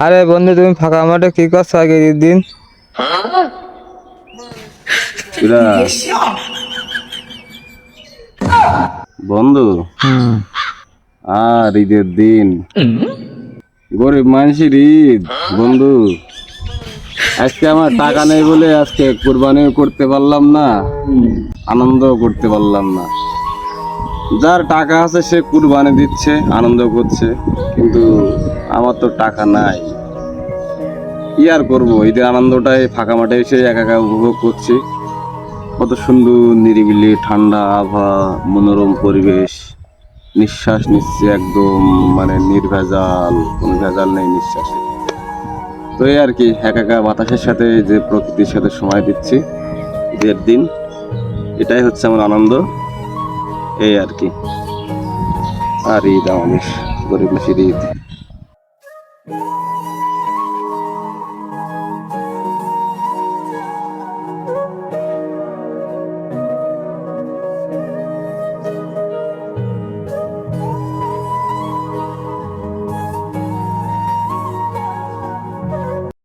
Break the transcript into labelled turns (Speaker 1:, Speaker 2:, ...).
Speaker 1: আরে বন্ধু, তুমি ফাঁকা মাঠে কি করছো আগে ঈদের দিন?
Speaker 2: এরা বন্ধু আর ঈদের দিন গরিব মানুষের ঈদ বন্ধু। আজকে আমার টাকা নেই বলে আজকে কুরবানিও করতে পারলাম না, আনন্দও করতে পারলাম না। যার টাকা আছে সে কুরবানি দিচ্ছে, আনন্দ করছে, কিন্তু আমার তো টাকা নাই। কি আর করবো, ঈদের আনন্দটাই ফাঁকা মাঠে এসে একা একা উপভোগ করছি। কত সুন্দর নিরিবিলি ঠান্ডা আবহাওয়া, মনোরম পরিবেশ, নিঃশ্বাস নিচ্ছে একদম মানে নির্ভেজাল, কোনো ভেজাল নেই নিঃশ্বাসে। তো এই আর কি, একা একা বাতাসের সাথে যে প্রকৃতির সাথে সময় দিচ্ছি ঈদের দিন, এটাই হচ্ছে আমার আনন্দ। এই আর কি। আর ঈদ আমাদের গরিব মানুষের ঈদ।